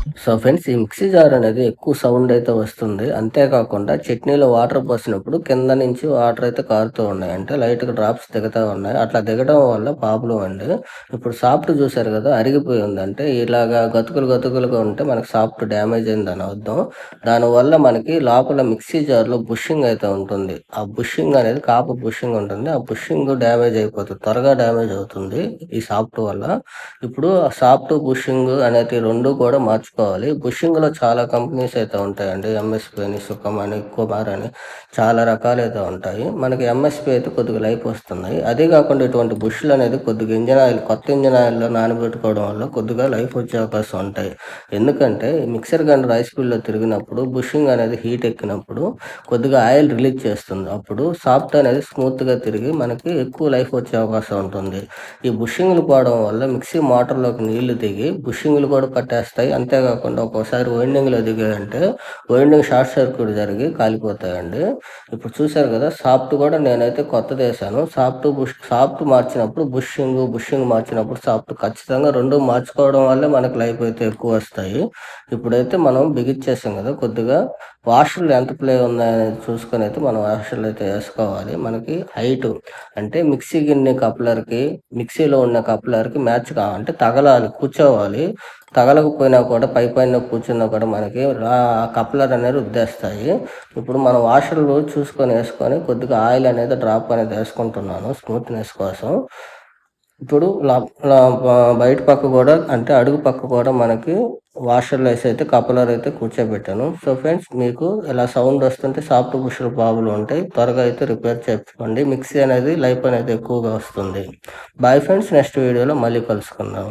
So friends, ఈ mixie jar అనేది ఎక్కువ సౌండ్ అయితే వస్తుంది. అంతేకాకుండా చట్నీలో వాటర్ పోసినప్పుడు కింద నుంచి వాటర్ అయితే కారుతూ ఉన్నాయి. అంటే లైట్‌గా డ్రాప్స్ దిగుతా ఉన్నాయి. అట్లా దిగడం వల్ల ప్రాబ్లమ్ అండి. ఇప్పుడు సాఫ్ట్ చూసారు కదా! అరిగిపోయి ఉంది. అంటే ఇలాగా గతుకులు గతుకులుగా ఉంటే మనకి సాఫ్ట్ డ్యామేజ్ అయిందని అర్థం. దానివల్ల మనకి లోపల మిక్సీ జార్‌లో బుషింగ్ అయితే ఉంటుంది. ఆ బుషింగ్ అనేది కాపర్ బుషింగ్ ఉంటుంది. ఆ బుషింగ్ డ్యామేజ్ అయిపోతుంది. త్వరగా డ్యామేజ్ అవుతుంది ఈ సాఫ్ట్ వల్ల. ఇప్పుడు ఆ సాఫ్ట్, బుషింగ్ అనేటివి 2 కూడా మార్చుకోవాలి. బుషింగ్‌లో చాలా కంపెనీస్ అయితే ఉంటాయండి. ఎంఎస్‌పి అని, సుఖం అని, కుమార్ అని చాలా రకాలైతే ఉంటాయి. మనకి ఎంఎస్‌పి అయితే కొద్దిగా లైఫ్ వస్తున్నాయి. అదే కాకుండా ఇటువంటి బుష్‌లు అనేది కొద్దిగా ఇంజిన్ ఆయిల్, కొత్త ఇంజిన్ ఆయిల్‌లో నానబెట్టుకోవడం వల్ల కొద్దిగా లైఫ్ వచ్చే అవకాశం ఉంటాయి. ఎందుకంటే మిక్సర్ గాని రైస్ మిల్‌లో తిరిగినప్పుడు బుషింగ్ అనేది హీట్ ఎక్కినప్పుడు కొద్దిగా ఆయిల్ రిలీజ్ చేస్తుంది. అప్పుడు సాఫ్ట్ అనేది స్మూత్‌గా తిరిగి మనకి ఎక్కువ లైఫ్ వచ్చే అవకాశం ఉంటుంది. ఈ బుషింగ్‌లు పోవడం వల్ల మిక్సీ మోటార్‌లోకి నీళ్లు దిగి బుషింగ్‌లు కూడా పట్టేస్తాయి. అంతేకాకుండా ఒక్కోసారి వైండింగ్‌లో దిగాయంటే వైండింగ్ షార్ట్ సర్క్యూట్ జరిగి కాలిపోతాయండి. ఇప్పుడు చూసారు కదా! సాఫ్ట్ కూడా నేనైతే కొత్తదేశాను. సాఫ్ట్ మార్చినప్పుడు బుషింగ్ మార్చినప్పుడు సాఫ్ట్ ఖచ్చితంగా 2 మార్చుకోవడం వల్లే మనకు లైఫ్ అయితే ఎక్కువొస్తాయి. ఇప్పుడైతే మనం బిగిచ్చేసాం కదా! కొద్దిగా వాషర్‌లు ఎంత ప్లే ఉన్నాయనేది చూసుకొనైతే మనం వాషర్‌లు అయితే ఏసుకోవాలి. మనకి హైటు అంటే మిక్సీ గిన్నె కప్లర్‌కి, మిక్సీలో ఉన్న కప్లర్‌కి మ్యాచ్ అంటే తగలాలి, కూర్చోవాలి. తగలకపోయినా కూడా పైపైన కూర్చున్నా కూడా మనకి కప్లర్ అనేది రుద్దేస్తాయి. ఇప్పుడు మనం వాషర్‌లు చూసుకొని ఏసుకొని కొద్దిగా ఆయిల్ అనేది డ్రాప్ అనేది ఏసుకుంటున్నాను స్మూత్‌నెస్ కోసం. ఇప్పుడు ల ల బ బయట పక్క కూడా అంటే అడుగు పక్క కూడా మనకి వాషర్‌లో ఏసైతే కప్లర్ అయితే కూర్చోబెట్టాను. సో ఫ్రెండ్స్, మీకు ఇలా సౌండ్ వస్తుంటే సాఫ్ట్ బుష్‌ల ప్రాబ్లమ్ ఉంటాయి. త్వరగా అయితే రిపేర్ చేపించుకోండి. మిక్సీ అనేది లైఫ్ అనేది ఎక్కువగా వస్తుంది. బాయ్ ఫ్రెండ్స్, నెక్స్ట్ వీడియోలో మళ్ళీ కలుసుకుందాం.